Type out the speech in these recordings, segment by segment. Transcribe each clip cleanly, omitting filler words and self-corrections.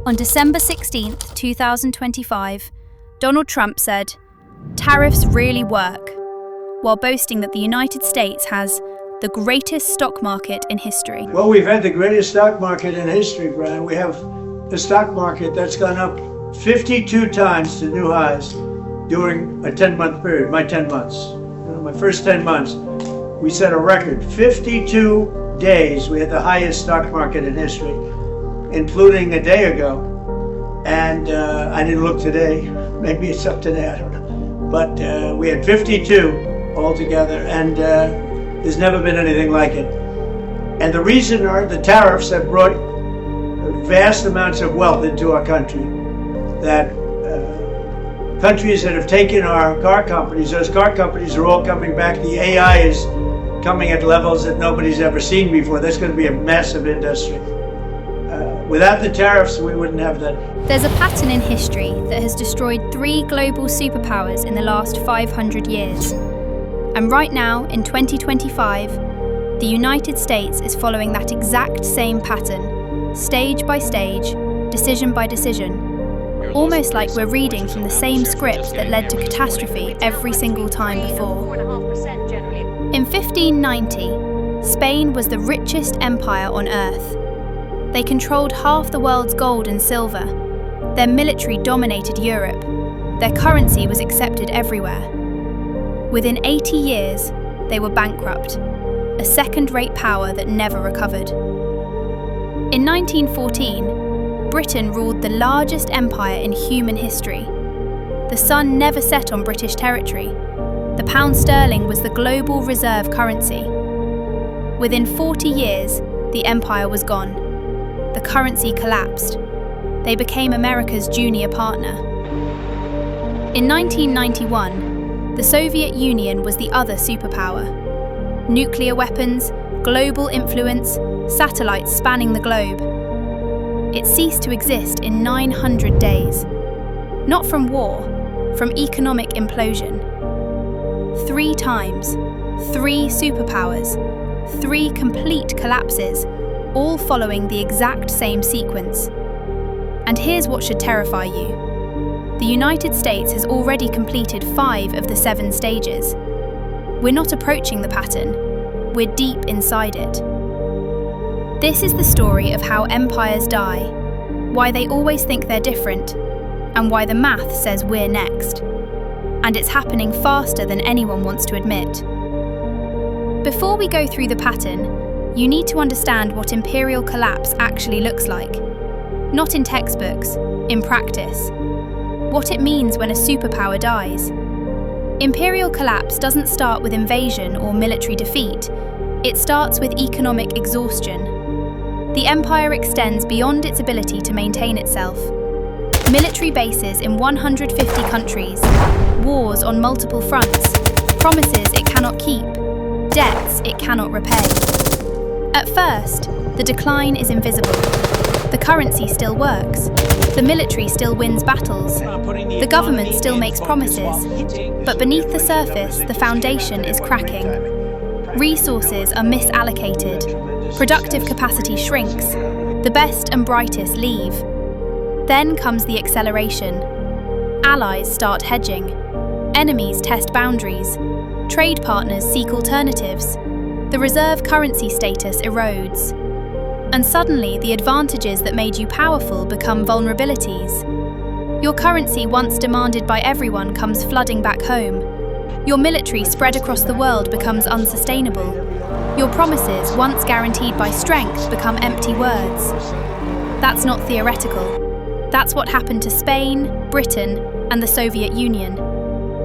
On December 16, 2025, Donald Trump said, "Tariffs really work," while boasting that the United States has the greatest stock market in history. Well, we've had the greatest stock market in history, Brian. We have a stock market that's gone up 52 times to new highs during a 10-month period, my 10 months. My first 10 months, we set a record. 52 days, we had the highest stock market in history, including a day ago. And I didn't look today. Maybe it's up today, I don't know. But we had 52 altogether, and there's never been anything like it. And the reason are the tariffs have brought vast amounts of wealth into our country. That countries that have taken our car companies, those car companies are all coming back. The AI is coming at levels that nobody's ever seen before. That's going to be a massive industry. Without the tariffs, we wouldn't have that. There's a pattern in history that has destroyed 3 global superpowers in the last 500 years. And right now, in 2025, the United States is following that exact same pattern, stage by stage, decision by decision. Almost like we're reading from the same script that led to catastrophe every single time before. In 1590, Spain was the richest empire on earth. They controlled half the world's gold and silver. Their military dominated Europe. Their currency was accepted everywhere. Within 80 years, they were bankrupt, a second-rate power that never recovered. In 1914, Britain ruled the largest empire in human history. The sun never set on British territory. The pound sterling was the global reserve currency. Within 40 years, the empire was gone. The currency collapsed. They became America's junior partner. In 1991, the Soviet Union was the other superpower. Nuclear weapons, global influence, satellites spanning the globe. It ceased to exist in 900 days. Not from war, from economic implosion. 3 times, 3 superpowers, 3 complete collapses, all following the exact same sequence. And here's what should terrify you. The United States has already completed 5 of the 7 stages. We're not approaching the pattern, we're deep inside it. This is the story of how empires die, why they always think they're different, and why the math says we're next. And it's happening faster than anyone wants to admit. Before we go through the pattern, you need to understand what imperial collapse actually looks like. Not in textbooks, in practice. What it means when a superpower dies. Imperial collapse doesn't start with invasion or military defeat. It starts with economic exhaustion. The empire extends beyond its ability to maintain itself. Military bases in 150 countries, wars on multiple fronts, promises it cannot keep, debts it cannot repay. At first, the decline is invisible. The currency still works. The military still wins battles. The government still makes promises. But beneath the surface, the foundation is cracking. Resources are misallocated. Productive capacity shrinks. The best and brightest leave. Then comes the acceleration. Allies start hedging. Enemies test boundaries. Trade partners seek alternatives. The reserve currency status erodes. And suddenly, the advantages that made you powerful become vulnerabilities. Your currency, once demanded by everyone, comes flooding back home. Your military spread across the world becomes unsustainable. Your promises, once guaranteed by strength, become empty words. That's not theoretical. That's what happened to Spain, Britain, and the Soviet Union.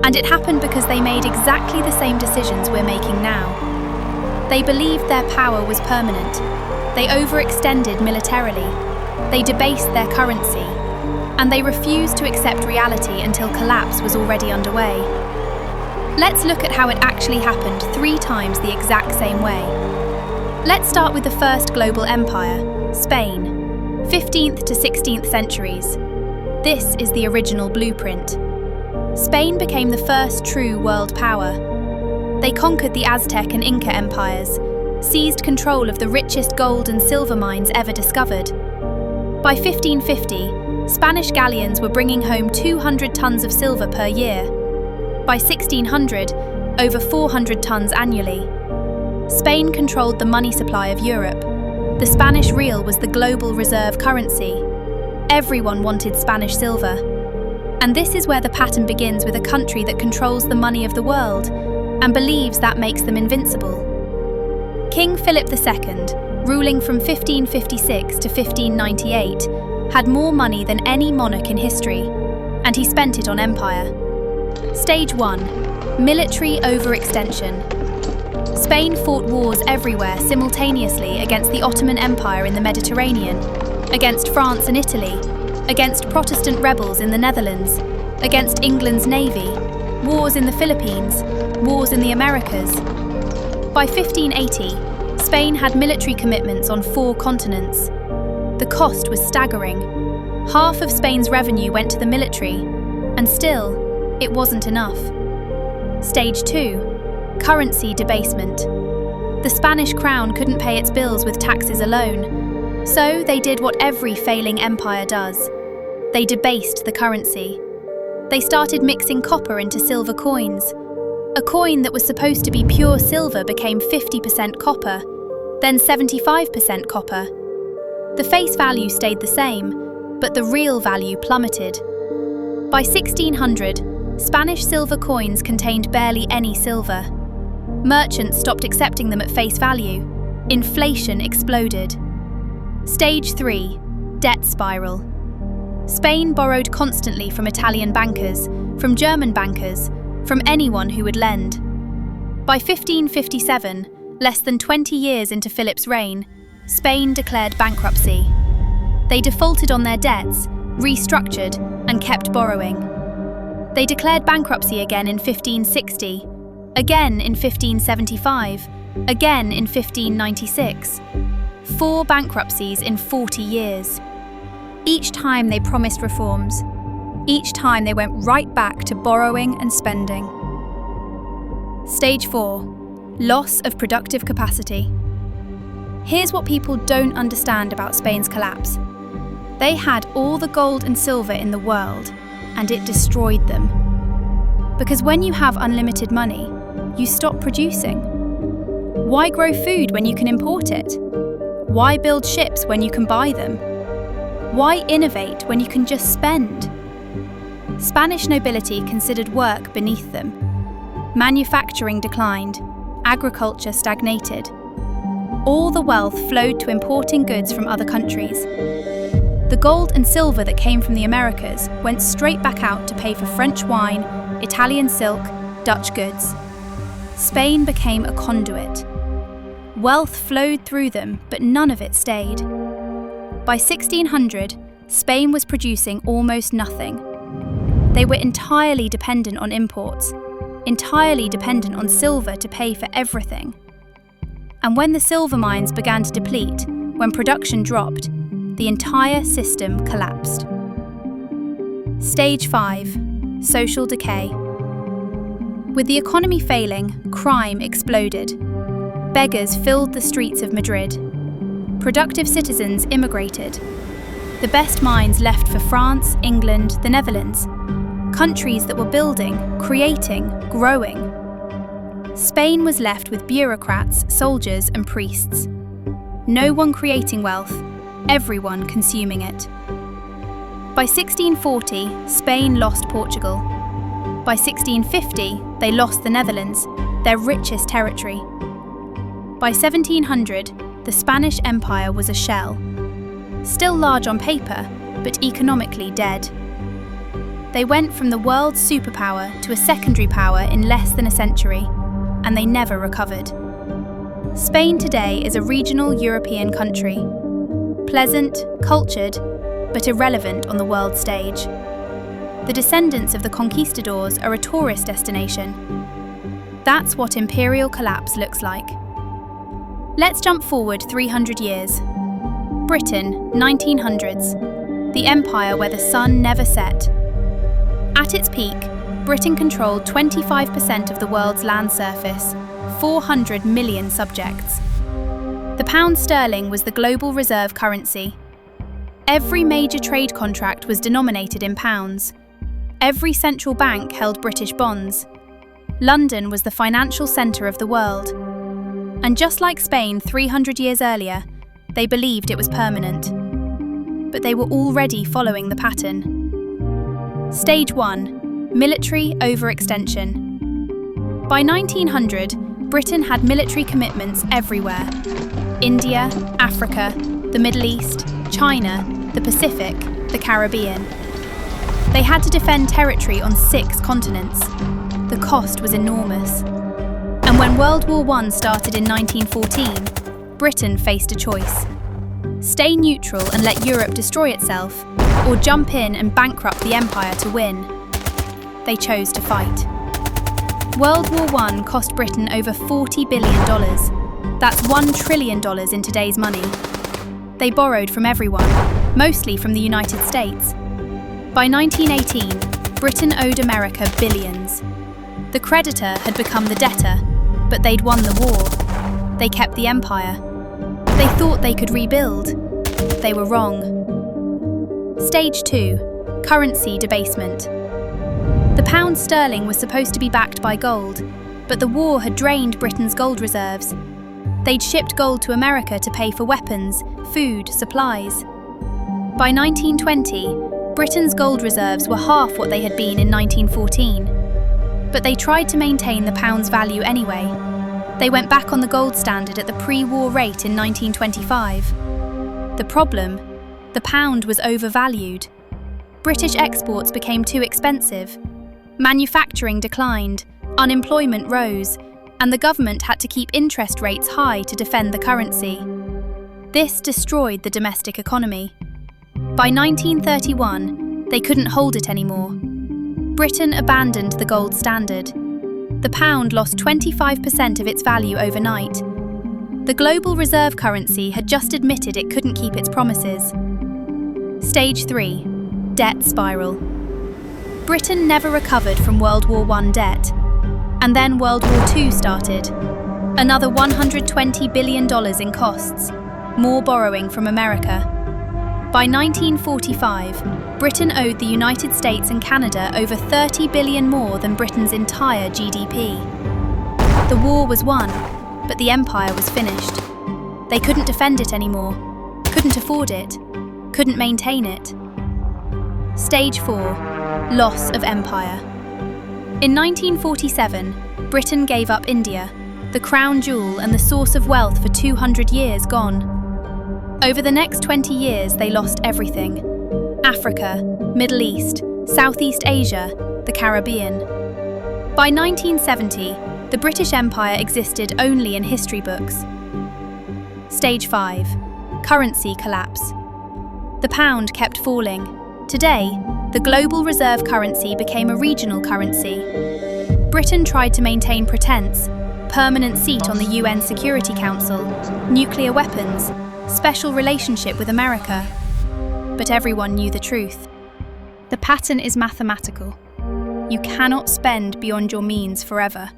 And it happened because they made exactly the same decisions we're making now. They believed their power was permanent. They overextended militarily. They debased their currency. And they refused to accept reality until collapse was already underway. Let's look at how it actually happened 3 times the exact same way. Let's start with the first global empire, Spain, 15th to 16th centuries. This is the original blueprint. Spain became the first true world power. They conquered the Aztec and Inca empires, seized control of the richest gold and silver mines ever discovered. By 1550, Spanish galleons were bringing home 200 tons of silver per year. By 1600, over 400 tons annually. Spain controlled the money supply of Europe. The Spanish real was the global reserve currency. Everyone wanted Spanish silver. And this is where the pattern begins with a country that controls the money of the world and believes that makes them invincible. King Philip II, ruling from 1556 to 1598, had more money than any monarch in history, and he spent it on empire. Stage 1. Military overextension. Spain fought wars everywhere simultaneously against the Ottoman Empire in the Mediterranean, against France and Italy, against Protestant rebels in the Netherlands, against England's navy, wars in the Philippines, wars in the Americas. By 1580, Spain had military commitments on 4 continents. The cost was staggering. Half of Spain's revenue went to the military, and still, it wasn't enough. Stage 2. Currency debasement. The Spanish crown couldn't pay its bills with taxes alone, so they did what every failing empire does. They debased the currency. They started mixing copper into silver coins. A coin that was supposed to be pure silver became 50% copper, then 75% copper. The face value stayed the same, but the real value plummeted. By 1600, Spanish silver coins contained barely any silver. Merchants stopped accepting them at face value. Inflation exploded. Stage 3. Debt spiral. Spain borrowed constantly from Italian bankers, from German bankers, from anyone who would lend. By 1557, less than 20 years into Philip's reign, Spain declared bankruptcy. They defaulted on their debts, restructured, and kept borrowing. They declared bankruptcy again in 1560, again in 1575, again in 1596. 4 bankruptcies in 40 years. Each time they promised reforms. Each time they went right back to borrowing and spending. Stage 4. Loss of productive capacity. Here's what people don't understand about Spain's collapse. They had all the gold and silver in the world, and it destroyed them. Because when you have unlimited money, you stop producing. Why grow food when you can import it? Why build ships when you can buy them? Why innovate when you can just spend? Spanish nobility considered work beneath them. Manufacturing declined, agriculture stagnated. All the wealth flowed to importing goods from other countries. The gold and silver that came from the Americas went straight back out to pay for French wine, Italian silk, Dutch goods. Spain became a conduit. Wealth flowed through them, but none of it stayed. By 1600, Spain was producing almost nothing. They were entirely dependent on imports, entirely dependent on silver to pay for everything. And when the silver mines began to deplete, when production dropped, the entire system collapsed. Stage 5. Social decay. With the economy failing, crime exploded. Beggars filled the streets of Madrid. Productive citizens immigrated. The best minds left for France, England, the Netherlands. Countries that were building, creating, growing. Spain was left with bureaucrats, soldiers, and priests. No one creating wealth, everyone consuming it. By 1640, Spain lost Portugal. By 1650, they lost the Netherlands, their richest territory. By 1700, the Spanish Empire was a shell. Still large on paper, but economically dead. They went from the world's superpower to a secondary power in less than a century, and they never recovered. Spain today is a regional European country. Pleasant, cultured, but irrelevant on the world stage. The descendants of the conquistadors are a tourist destination. That's what imperial collapse looks like. Let's jump forward 300 years. Britain, 1900s. The empire where the sun never set. At its peak, Britain controlled 25% of the world's land surface, 400 million subjects. The pound sterling was the global reserve currency. Every major trade contract was denominated in pounds. Every central bank held British bonds. London was the financial centre of the world. And just like Spain 300 years earlier, they believed it was permanent. But they were already following the pattern. Stage 1. Military overextension. By 1900, Britain had military commitments everywhere. India, Africa, the Middle East, China, the Pacific, the Caribbean. They had to defend territory on 6 continents. The cost was enormous. And when World War I started in 1914, Britain faced a choice. Stay neutral and let Europe destroy itself, or jump in and bankrupt the empire to win. They chose to fight. World War I cost Britain over $40 billion. That's $1 trillion in today's money. They borrowed from everyone, mostly from the United States. By 1918, Britain owed America billions. The creditor had become the debtor, but they'd won the war. They kept the empire. They thought they could rebuild. They were wrong. Stage 2. Currency debasement. The pound sterling was supposed to be backed by gold, but the war had drained Britain's gold reserves. They'd shipped gold to America to pay for weapons, food, supplies. By 1920, Britain's gold reserves were half what they had been in 1914. But they tried to maintain the pound's value anyway. They went back on the gold standard at the pre-war rate in 1925. The problem? The pound was overvalued. British exports became too expensive. Manufacturing declined, unemployment rose, and the government had to keep interest rates high to defend the currency. This destroyed the domestic economy. By 1931, they couldn't hold it anymore. Britain abandoned the gold standard. The pound lost 25% of its value overnight. The global reserve currency had just admitted it couldn't keep its promises. Stage 3. Debt spiral. Britain never recovered from World War I debt. And then World War II started. Another $120 billion in costs. More borrowing from America. By 1945, Britain owed the United States and Canada over $30 billion more than Britain's entire GDP. The war was won, but the empire was finished. They couldn't defend it anymore, couldn't afford it, couldn't maintain it. Stage 4. Loss of empire. In 1947, Britain gave up India, the crown jewel and the source of wealth for 200 years gone. Over the next 20 years, they lost everything. Africa, Middle East, Southeast Asia, the Caribbean. By 1970, the British Empire existed only in history books. Stage 5. Currency collapse. The pound kept falling. Today, the global reserve currency became a regional currency. Britain tried to maintain pretense, permanent seat on the UN Security Council, nuclear weapons, special relationship with America. But everyone knew the truth. The pattern is mathematical. You cannot spend beyond your means forever.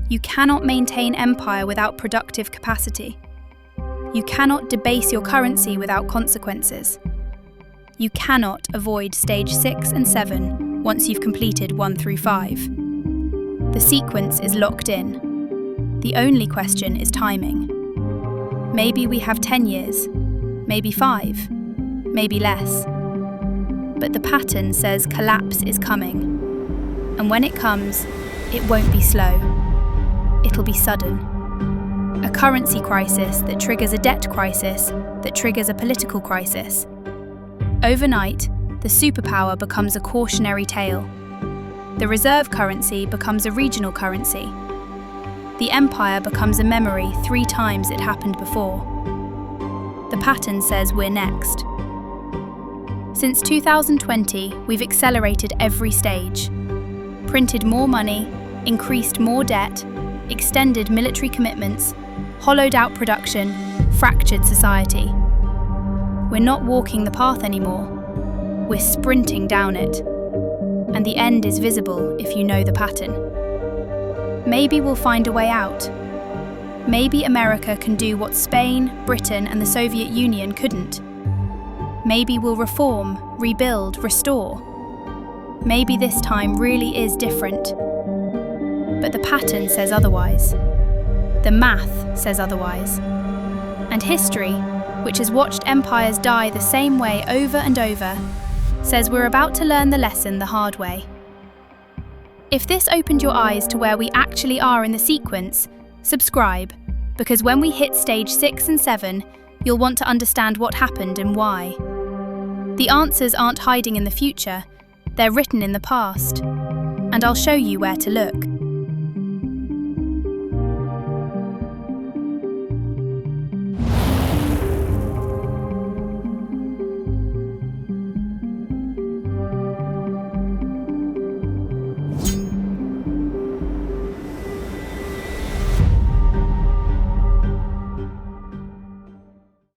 You cannot maintain empire without productive capacity. You cannot debase your currency without consequences. You cannot avoid stage 6 and 7 once you've completed 1 through 5. The sequence is locked in. The only question is timing. Maybe we have 10 years, maybe 5, maybe less. But the pattern says collapse is coming. And when it comes, it won't be slow. It'll be sudden. A currency crisis that triggers a debt crisis that triggers a political crisis. Overnight, the superpower becomes a cautionary tale. The reserve currency becomes a regional currency. The empire becomes a memory 3 times it happened before. The pattern says we're next. Since 2020, we've accelerated every stage. Printed more money, increased more debt, extended military commitments, hollowed out production, fractured society. We're not walking the path anymore. We're sprinting down it. And the end is visible if you know the pattern. Maybe we'll find a way out. Maybe America can do what Spain, Britain, and the Soviet Union couldn't. Maybe we'll reform, rebuild, restore. Maybe this time really is different. But the pattern says otherwise. The math says otherwise. And history, which has watched empires die the same way over and over, says we're about to learn the lesson the hard way. If this opened your eyes to where we actually are in the sequence, subscribe, because when we hit stage 6 and 7, you'll want to understand what happened and why. The answers aren't hiding in the future, they're written in the past. And I'll show you where to look.